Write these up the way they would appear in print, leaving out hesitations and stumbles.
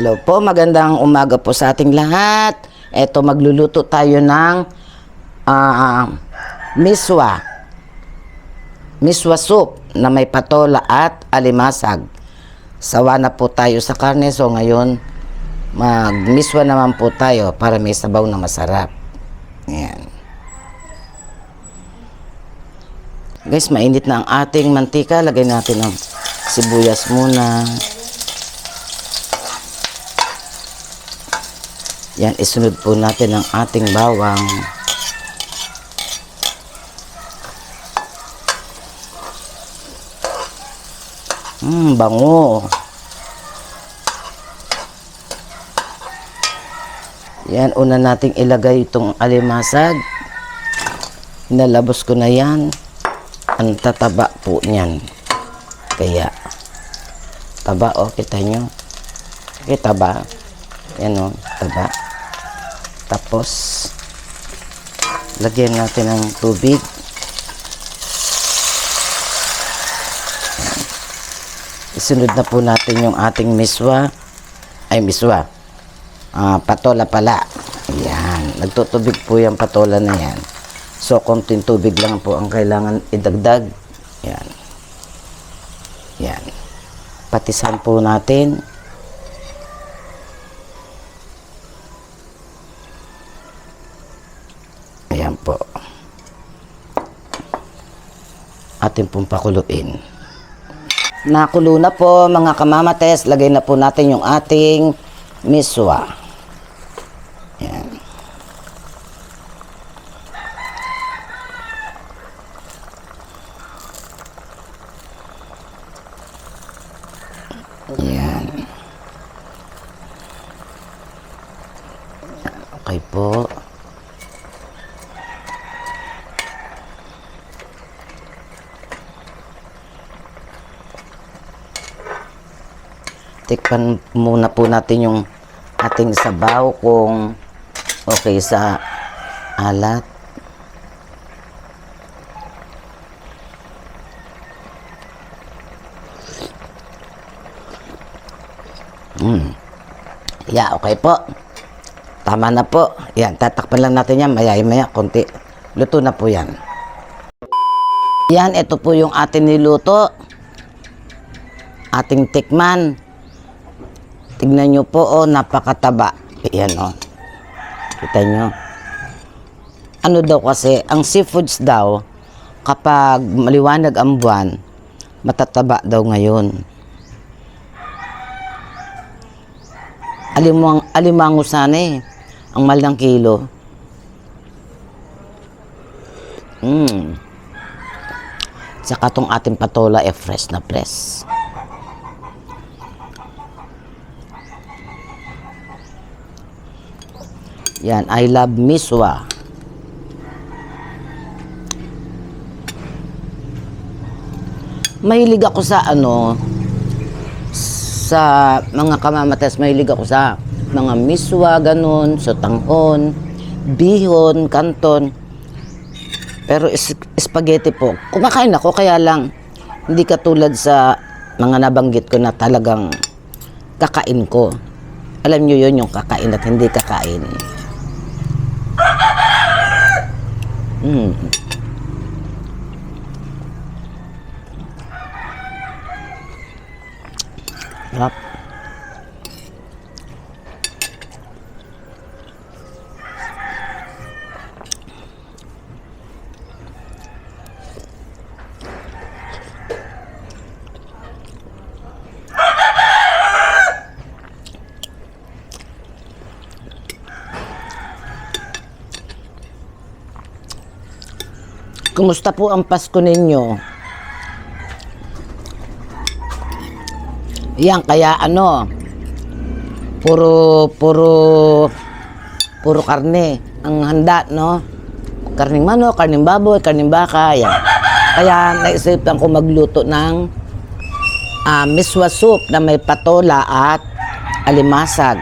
Hello po, magandang umaga po sa ating lahat. Eto, magluluto tayo ng miswa. Miswa soup na may patola at alimasag. Sawa na po tayo sa karne, so ngayon magmiswa naman po tayo para may sabaw na masarap. Ayan. Guys, mainit na ang ating mantika. Lagay natin ng sibuyas muna. Yan, isunod po natin ang ating bawang. Bango. Yan, una nating ilagay itong alimasag. Inalabos ko na yan. Ang tataba po niyan. Kaya, taba o, kita nyo. Kita ba? Yan o, taba. Tapos, lagyan natin ng tubig. Isunod na po natin yung ating miswa. Patola pala. Yan. Nagtutubig po yung patola na yan. So, konting tubig lang po ang kailangan idagdag. Yan. Yan. Patisan po natin. Ayan po. Atin pong pakuluin. Nakulo na po mga kamamates. Lagay na po natin yung ating miswa. Ayan. Ayan. Okay po. Tikpan muna po natin yung ating sabaw kung okay sa alat. Yeah, okay po. Tama na po. Yan, tatakpan lang natin yan. Maya-maya, konti. Luto na po yan. Yan, ito po yung ating niluto. Ating tikman. Tignan nyo po, oh, napakataba. Ayan, oh. Kita nyo. Ano daw kasi, ang seafoods daw, kapag maliwanag ang buwan, matataba daw ngayon. Alimango sana eh. Ang mahal ng kilo. Saka tong ating patola, fresh na fresh. Yan, I love miswa. Mahilig ako sa sa mga kamamates, mahilig ako sa mga miswa, ganun, sa tanghon, bihon, kanton. Pero spaghetti po, kumakain ako, kaya lang, hindi katulad sa mga nabanggit ko na talagang kakain ko. Alam nyo yun, yung kakain at hindi kakain. Sarap. Kumusta po ang Pasko ninyo? Yan, kaya puro karne ang handa, no? Karning manok, karning baboy, karning baka, yan. Kaya naisipan ko magluto ng miswa soup na may patola at alimasag.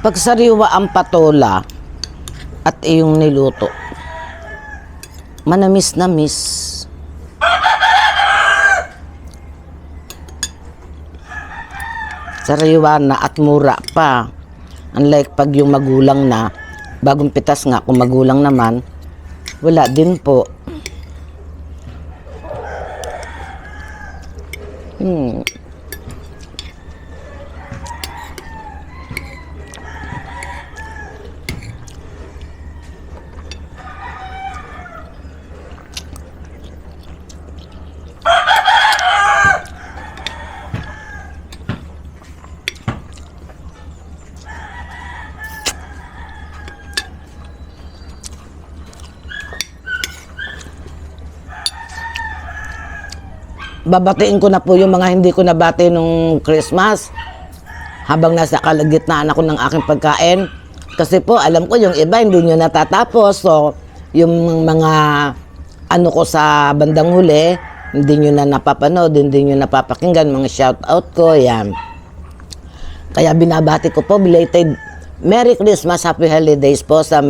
Pag sariwa ang patola at iyong niluto, manamis na miss. Sariwa na at mura pa. Unlike pag yung magulang na, bagong pitas nga, kung magulang naman, wala din po. Babatiin ko na po yung mga hindi ko nabati nung Christmas habang nasa kalagitnaan ako ng aking pagkain. Kasi po, alam ko yung iba hindi nyo natatapos. So, yung mga ano ko sa bandang huli, hindi nyo na napapanood, hindi nyo napapakinggan, mga shout out ko, yan. Kaya binabati ko po, belated Merry Christmas, Happy Holidays po sa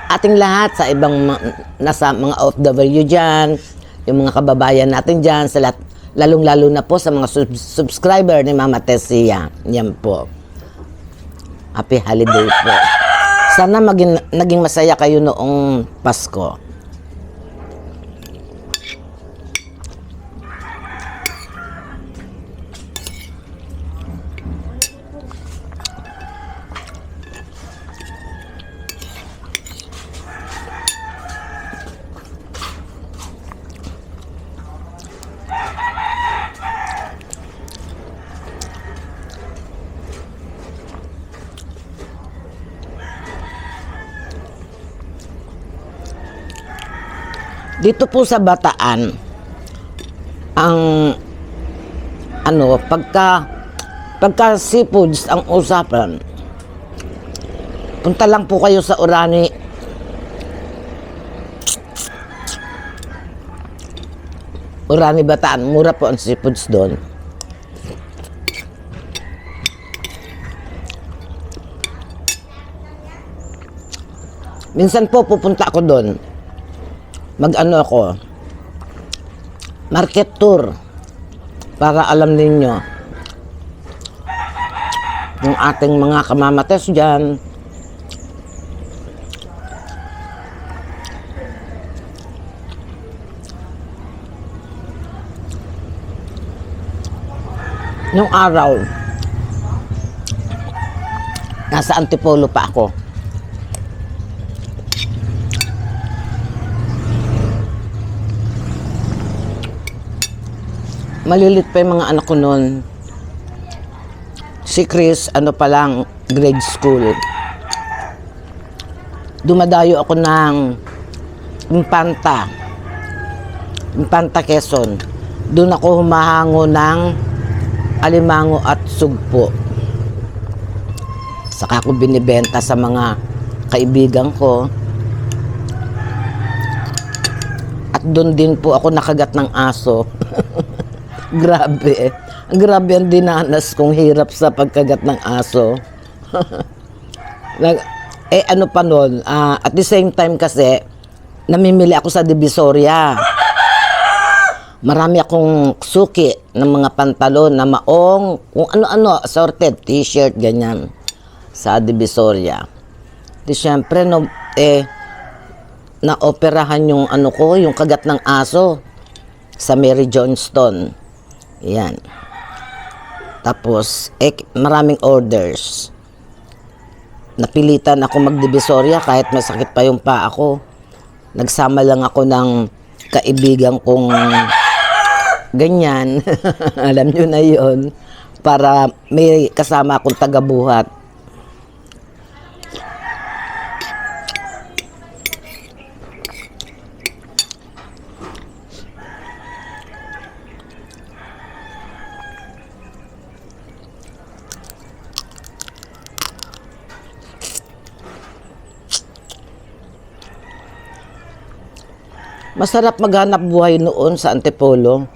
ating lahat, sa ibang nasa mga OFW dyan, yung mga kababayan natin dyan, sa lahat, lalong-lalo na po sa mga subscriber ni Mama Tessia. Yan po. Happy holiday po. Sana naging masaya kayo noong Pasko. Dito po sa Bataan, ang pagka seafoods ang usapan, punta lang po kayo sa Orani. Orani Bataan, mura po ang seafoods doon. Minsan po pupunta ako doon. Ako, market tour para alam ninyo yung ating mga kamamates dyan. Nung araw, nasa Antipolo pa ako. Malilit pa yung mga anak ko noon. Si Chris, pa lang, grade school. Dumadayo ako ng Impanta, Quezon. Doon ako humahango ng alimango at sugpo. Saka ko binibenta sa mga kaibigan ko. At doon din po ako nakagat ng aso. Grabe. Grabe ang dinanas kong hirap sa pagkagat ng aso. Pa nun, at the same time kasi, namimili ako sa Divisoria. Marami akong suki ng mga pantalon na maong, kung ano-ano, assorted, t-shirt, ganyan, sa Divisoria. Di syempre, naoperahan yung yung kagat ng aso sa Mary Johnston. Yan. Tapos, maraming orders. Napilitan ako mag-Divisoria kahit masakit pa yung paa ko. Nagsama lang ako ng kaibigan kong ganyan. Alam nyo na yon, para may kasama akong tagabuhat. Masarap maghanap buhay noon sa Antipolo.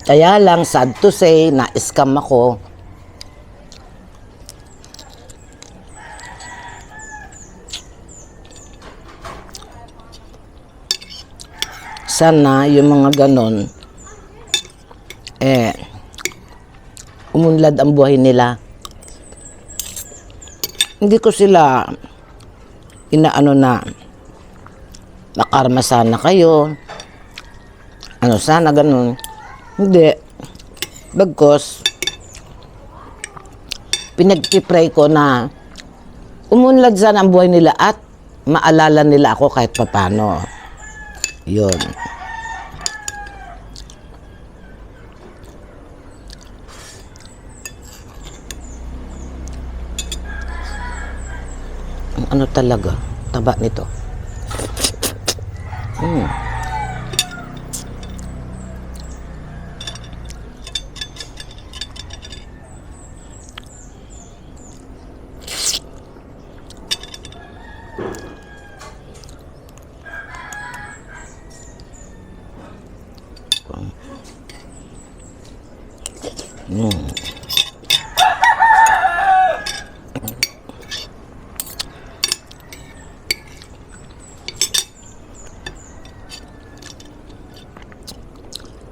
Kaya lang, sad to say, na-scam ako. Sana yung mga ganon, umunlad ang buhay nila. Hindi ko sila inaano na makarma sana kayo. Ano sana ganon. Hindi. Bagkos, pinagpipray ko na umunlad sana ang buhay nila at maalala nila ako kahit papano. Yun. Ang ano talaga, taba nito.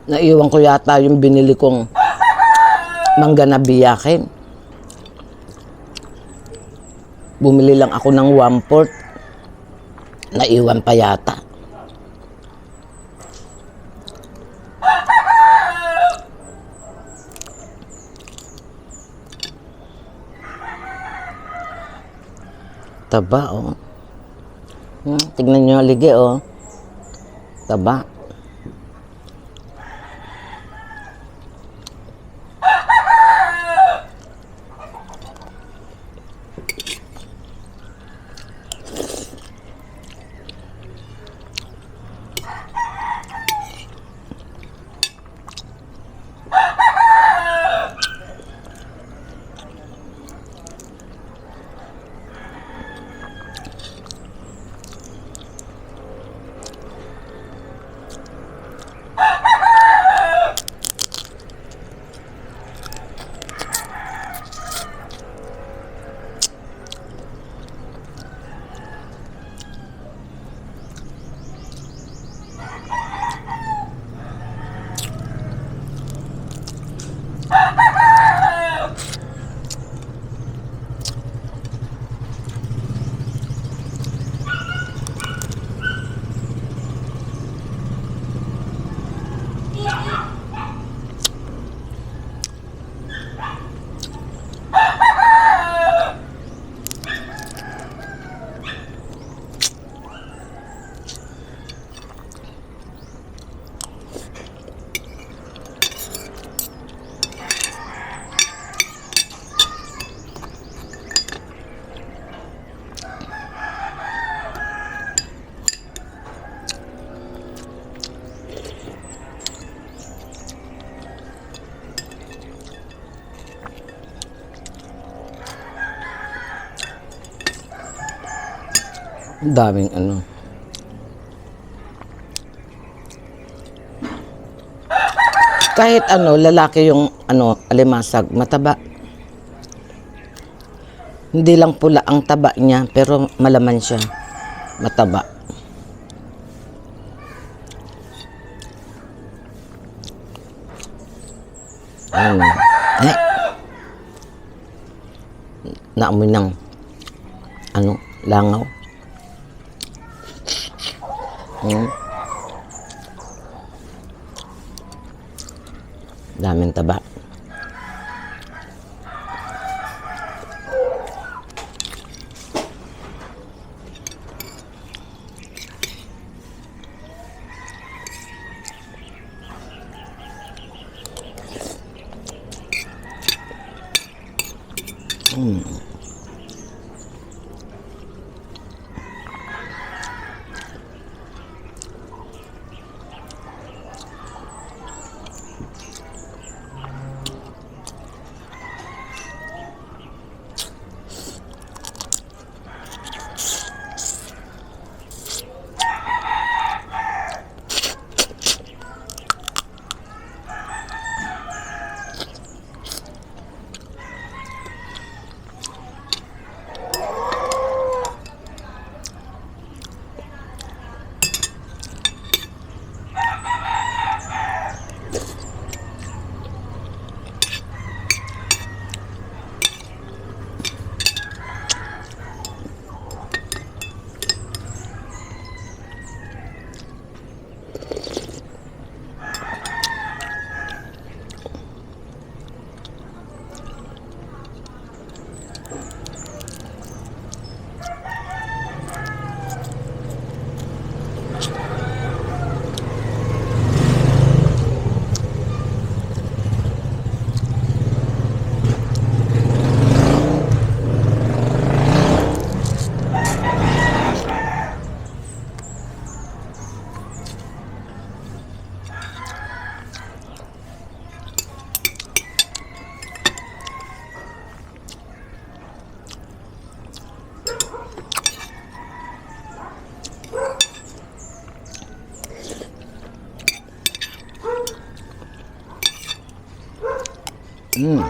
Naiwan ko yata yung binili kong mangga na biyakin. Bumili lang ako ng 1/4. Naiwan pa yata. Taba, oh. Tignan nyo, lige, oh. Taba. Ang daming ano. Kahit ano, lalaki yung ano, alimasag, mataba. Hindi lang pula ang taba niya, pero malaman siya. Mataba. Ano? Naamoy ng ano, langaw. Daming taba. Mm.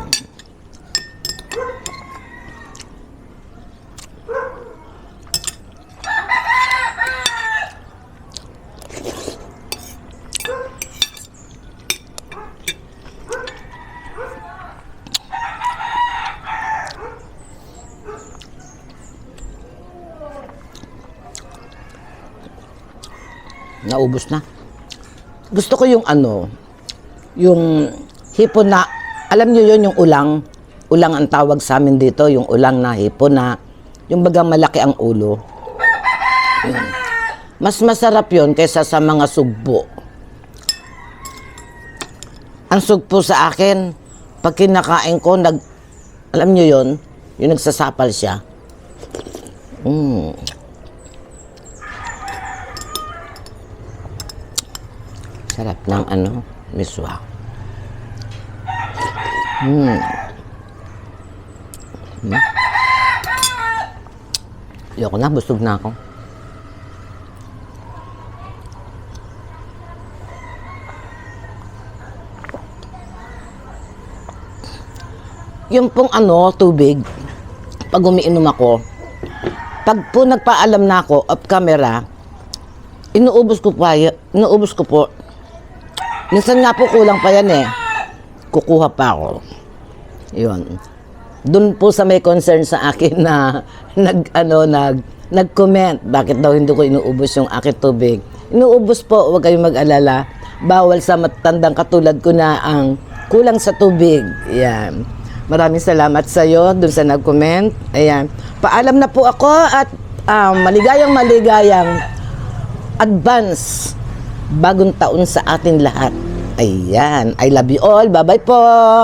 Naubos na. Gusto ko yung ano, yung hipon na, alam niyo yun, yung ulang. Ulang ang tawag sa amin dito, yung ulang na hipon na, yung bagang malaki ang ulo. Yun. Mas masarap yun kaysa sa mga sugpo. Ang sugpo sa akin, pag kinakain ko, alam niyo yun, yung nagsasapal siya. Sarap ng ano, miswa. Ayoko na, busog na ako. Yung pong ano, tubig, pag umiinom ako, pag po nagpaalam na ako off camera, inuubos ko po. Minsan nga po kulang pa yan eh. Kukuha pa ako. Yun. Doon po sa may concern sa akin na nag-comment bakit daw hindi ko inuubos yung aking tubig. Inuubos po, huwag kayong mag-alala. Bawal sa matandang katulad ko na ang kulang sa tubig. Yan. Maraming salamat sa iyo doon sa nag-comment. Ayan. Paalam na po ako at maligayang advance bagong taon sa atin lahat. Ayan. I love you all. Bye-bye po.